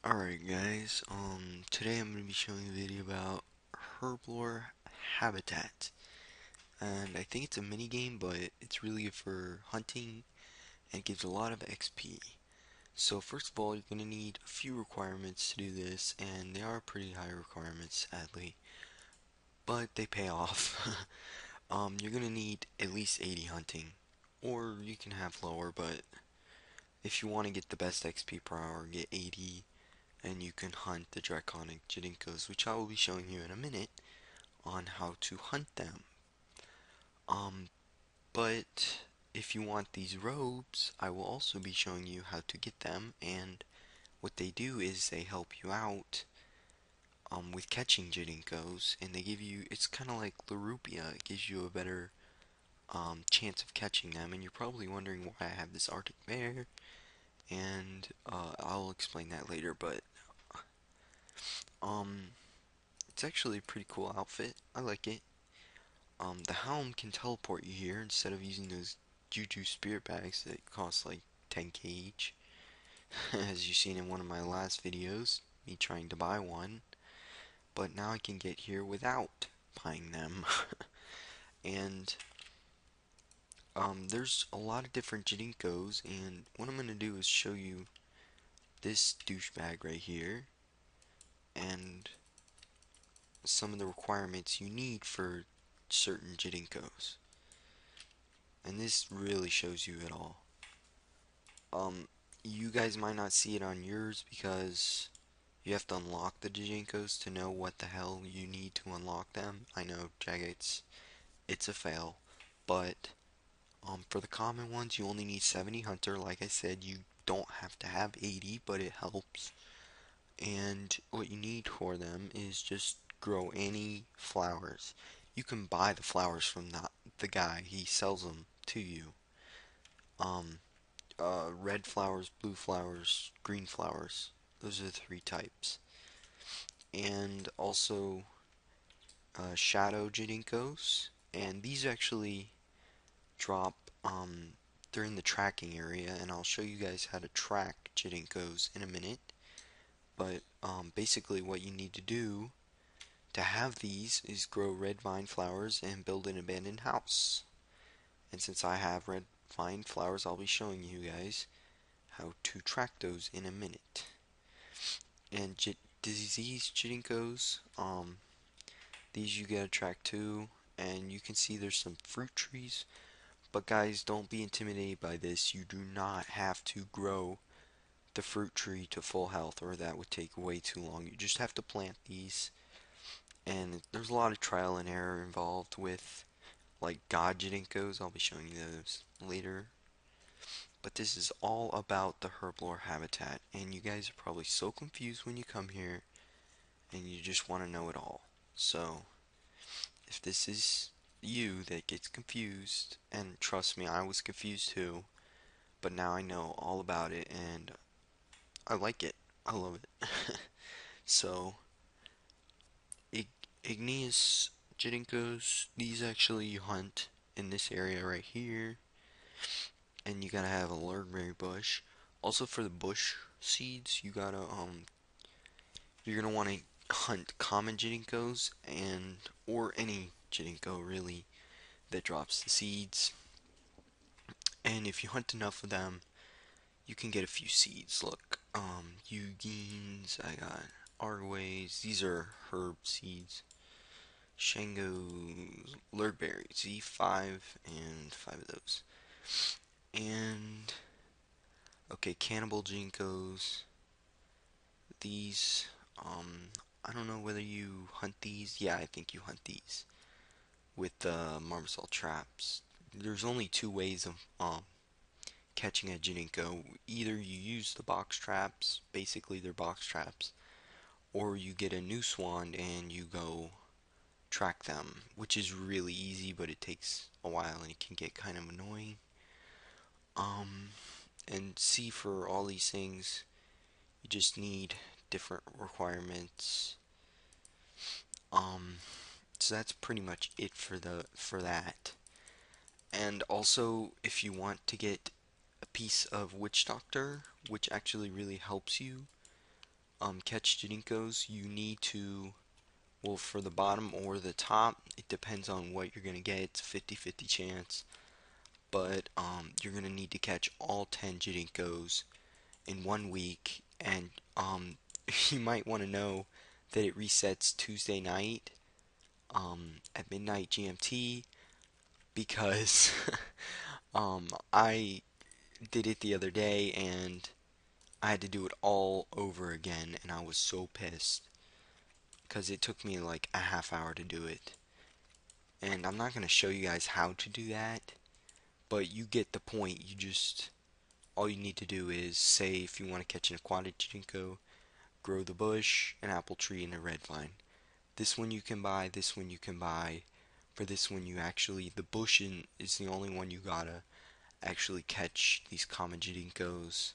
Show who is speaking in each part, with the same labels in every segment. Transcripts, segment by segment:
Speaker 1: Alright guys, today I'm going to be showing a video about Herblore Habitat. And I think it's a mini game, but it's really good for hunting and gives a lot of XP. So first of all, you're going to need a few requirements to do this, and they are pretty high requirements, sadly. But they pay off. You're going to need at least 80 hunting. Or you can have lower, but if you want to get the best XP per hour, get 80. And you can hunt the Draconic Jadinkos, which I will be showing you in a minute on how to hunt them. Um, but if you want these robes, I will also be showing you how to get them, and what they do is they help you out with catching Jadinkos, and they give you, it's kind of like Lergberry, it gives you a better chance of catching them, and you're probably wondering why I have this Arctic bear, and I'll explain that later, but um, it's actually a pretty cool outfit. I like it. The helm can teleport you here instead of using those Juju spirit bags that cost like 10k each. As you've seen in one of my last videos, me trying to buy one. But now I can get here without buying them. And there's a lot of different Jadinkos, and what I'm going to do is show you this douchebag right here, and some of the requirements you need for certain Jadinkos. And this really shows you it all. You guys might not see it on yours because you have to unlock the Jadinkos to know what the hell you need to unlock them. I know, Jagex, it's a fail, but for the common ones, you only need 70 hunter. Like I said, you don't have to have 80, but it helps. And what you need for them is just grow any flowers. You can buy the flowers from the guy. He sells them to you. Um, Red flowers, blue flowers, green flowers. Those are the three types. And also shadow Jadinkos. And these actually drop during the tracking area, and I'll show you guys how to track Jadinkos in a minute. But basically what you need to do to have these is grow red vine flowers and build an abandoned house. And since I have red vine flowers, I'll be showing you guys how to track those in a minute. And diseased Jadinkos, these you gotta track too, and you can see there's some fruit trees, but guys, don't be intimidated by this. You do not have to grow the fruit tree to full health, or that would take way too long. You just have to plant these, and there's a lot of trial and error involved with like God Jadinkos. I'll be showing you those later. But this is all about the Herblore habitat, and you guys are probably so confused when you come here, and you just want to know it all. So, if this is you that gets confused, and trust me, I was confused too, but now I know all about it, and I like it. I love it. So, Igneous Jadinkos, these actually you hunt in this area right here, and you gotta have a Lergberry bush. Also for the bush seeds, you're gonna want to hunt common Jadinkos and or any Jadinko really that drops the seeds. And if you hunt enough of them, you can get a few seeds. Look, Eugenes, I got Argways, these are herb seeds. Shango's, Lergberry, Z5, and 5 of those. And, okay, Cannibal-Green, these, I don't know whether you hunt these. Yeah, I think you hunt these with the marmoset traps. There's only two ways of catching a Jadinko. Either you use the box traps, basically they're box traps, or you get a new swan and you go track them, which is really easy, but it takes a while and it can get kind of annoying. Um, and see, for all these things, you just need different requirements. Um, so that's pretty much it for that. And also, if you want to get a piece of Witch Doctor, which actually really helps you, catch Jadinkos, you need to, well, for the bottom or the top, it depends on what you're going to get. It's a 50-50 chance. But you're going to need to catch all 10 Jadinkos in 1 week. And you might want to know that it resets Tuesday night at midnight GMT because I did it the other day and I had to do it all over again, and I was so pissed because it took me like a half hour to do it. And I'm not going to show you guys how to do that, but you get the point. All you need to do is say if you want to catch an aquatic Jadinko, grow the bush, an apple tree, and a red vine. This one you can buy, this one you can buy. For this one, the bush is the only one you gotta actually catch these common Jadinkos.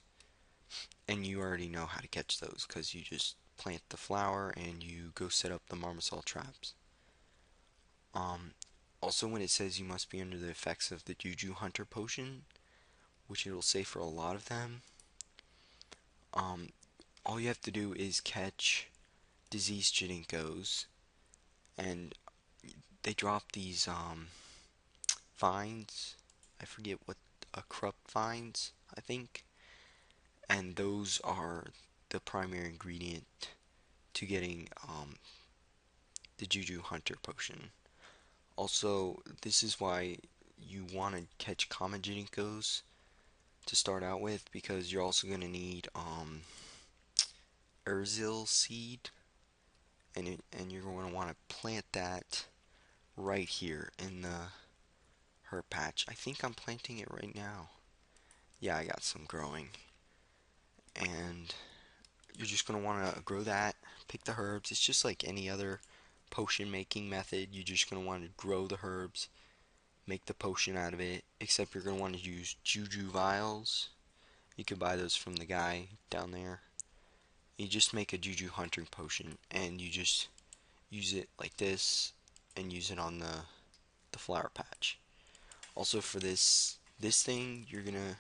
Speaker 1: And you already know how to catch those because you just plant the flower and you go set up the marmoset traps. Um, Also, when it says you must be under the effects of the Juju Hunter potion, which it'll say for a lot of them, um, all you have to do is catch diseased Jadinkos, and they drop these vines. I forget what corrupt vines, I think, and those are the primary ingredient to getting the Juju Hunter potion. Also, this is why you want to catch common Jadinkos to start out with, because you're also going to need erzille seed, and you're going to want to plant that right here in the herb patch. I think I'm planting it right now. Yeah, I got some growing. And you're just going to want to grow that, pick the herbs. It's just like any other potion making method. You're just going to want to grow the herbs, make the potion out of it, except you're going to want to use Juju vials. You could buy those from the guy down there. You just make a Juju hunting potion, and you just use it like this, and use it on the flower patch. Also, for this thing, you're gonna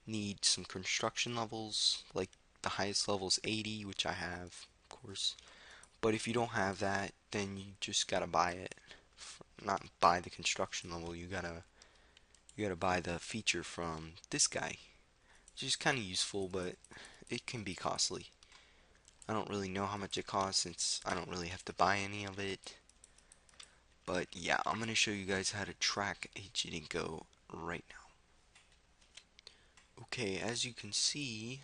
Speaker 1: need some construction levels. Like the highest level is 80, which I have, of course. But if you don't have that, then you just gotta buy it. Not buy the construction level. You gotta buy the feature from this guy, which is kind of useful, but it can be costly. I don't really know how much it costs since I don't really have to buy any of it. But yeah, I'm going to show you guys how to track a Jadinko right now. Okay, as you can see,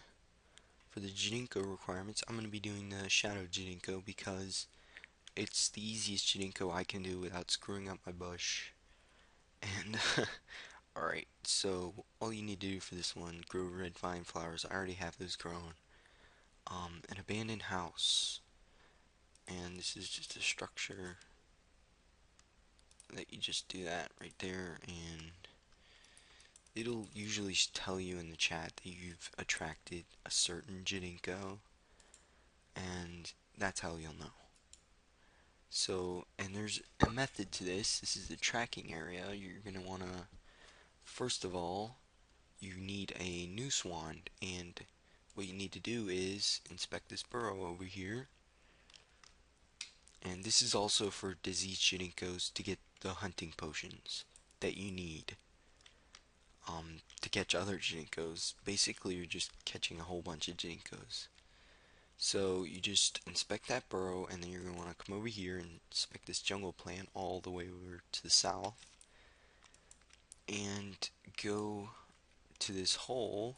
Speaker 1: for the Jadinko requirements, I'm going to be doing the Shadow Jadinko because it's the easiest Jadinko I can do without screwing up my bush. And, alright, so all you need to do for this one, grow red vine flowers. I already have those grown. An abandoned house. And this is just a structure that you just do that right there, and it'll usually tell you in the chat that you've attracted a certain Jadinko, and that's how you'll know. So, and there's a method to this. This is the tracking area. You're going to want to, first of all, you need a noose wand, and what you need to do is inspect this burrow over here. And this is also for diseased Jadinkos to get the hunting potions that you need to catch other Jadinkos. Basically, you're just catching a whole bunch of Jadinkos. So you just inspect that burrow, and then you're going to want to come over here and inspect this jungle plant all the way over to the south. And go to this hole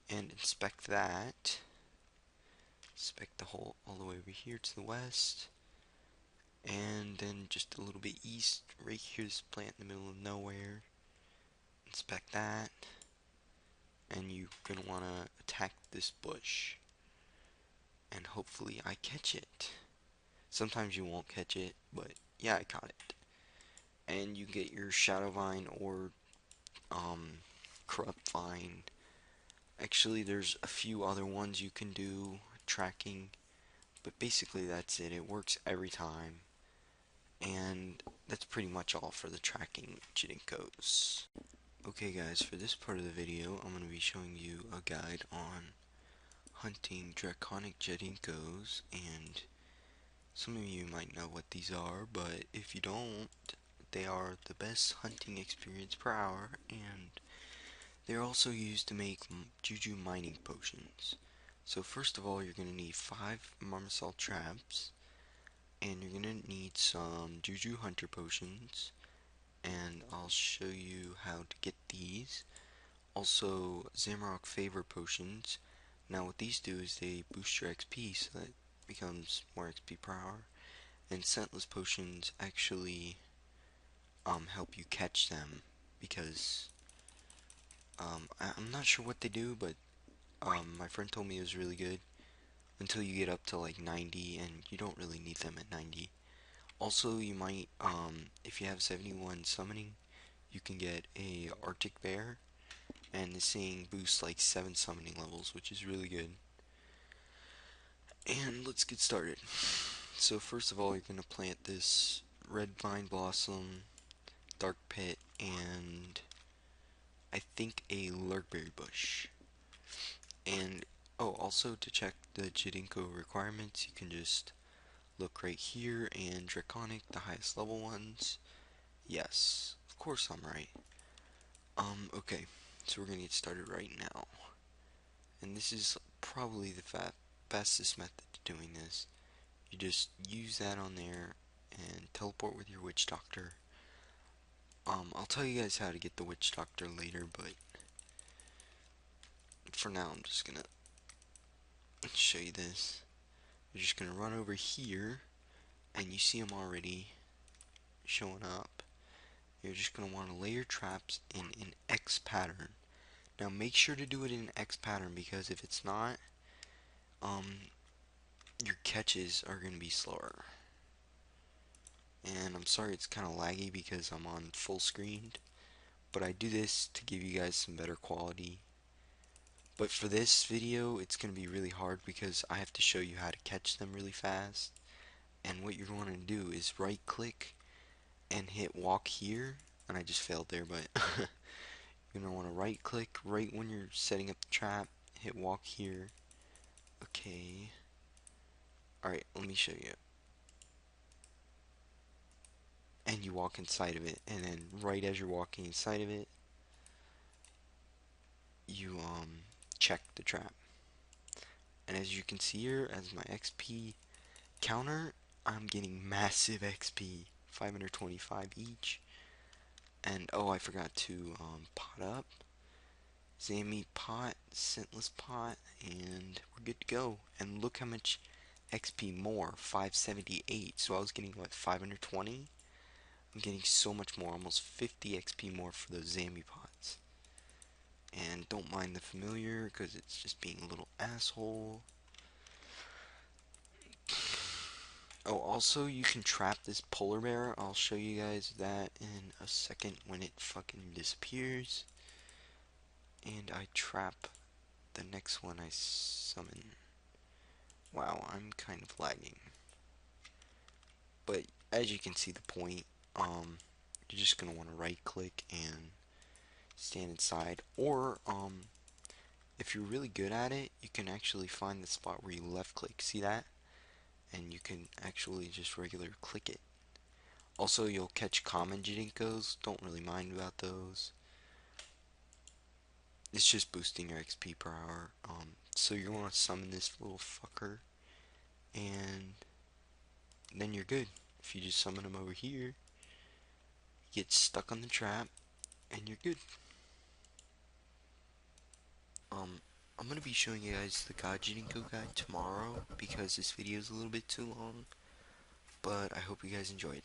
Speaker 1: and inspect that. Inspect the hole all the way over here to the west. And then just a little bit east, right here, this plant in the middle of nowhere. Inspect that. And you're going to want to attack this bush. And hopefully I catch it. Sometimes you won't catch it, but yeah, I caught it. And you get your shadow vine or corrupt vine. Actually, there's a few other ones you can do tracking, but basically that's it. It works every time. And that's pretty much all for the tracking Jadinkos. Okay guys, for this part of the video, I'm going to be showing you a guide on hunting Draconic Jadinkos, and some of you might know what these are, but if you don't, they are the best hunting experience per hour, and they're also used to make Juju mining potions. So first of all, you're going to need 5 Marmoset traps, and you're going to need some Juju hunter potions, and I'll show you how to get these. Also, Zamorak favour potions. Now what these do is they boost your XP so that it becomes more XP per hour. And Scentless potions actually help you catch them because I'm not sure what they do, but my friend told me it was really good until you get up to like 90, and you don't really need them at 90. Also, you might, if you have 71 summoning, you can get a Arctic Bear, and this thing boosts like 7 summoning levels, which is really good. And let's get started. So first of all, you're going to plant this red vine blossom, dark pit, and I think a Lergberry bush. And oh, also to check the Jadinkos requirements, you can just look right here, and Draconic, the highest level ones. Yes, of course I'm right. Okay, so we're gonna get started right now. And this is probably the fastest method to doing this. You just use that on there and teleport with your witch doctor. I'll tell you guys how to get the witch doctor later, but for now I'm just gonna show you this. You're just gonna run over here, and you see them already showing up. You're just gonna want to lay your traps in an X pattern. Now make sure to do it in an X pattern, because if it's not, your catches are gonna be slower. And I'm sorry it's kind of laggy because I'm on full screen, but I do this to give you guys some better quality. But for this video, it's going to be really hard because I have to show you how to catch them really fast. And what you're going to do is right click and hit walk here. And I just failed there, but you're going to want to right click right when you're setting up the trap, hit walk here. Okay. Alright, let me show you. And you walk inside of it, and then right as you're walking inside of it, you check the trap. And as you can see here, as my XP counter, I'm getting massive XP, 525 each. And oh, I forgot to pot up, Zammy pot, Scentless pot, and we're good to go. And look how much XP more, 578. So I was getting what, 520? I'm getting so much more, almost 50 XP more for those Zammy pots. And don't mind the familiar, because it's just being a little asshole. Oh, also, you can trap this polar bear. I'll show you guys that in a second when it fucking disappears. And I trap the next one I summon. Wow, I'm kind of lagging. But as you can see the point, you're just going to want to right click and stand inside. Or, if you're really good at it, you can actually find the spot where you left click. See that? And you can actually just regular click it. Also, you'll catch common Jadinkos. Don't really mind about those. It's just boosting your XP per hour. So you're going to summon this little fucker, and then you're good. If you just summon him over here, you get stuck on the trap, and you're good. I'm going to be showing you guys the God Jadinko guide tomorrow, because this video is a little bit too long, but I hope you guys enjoyed.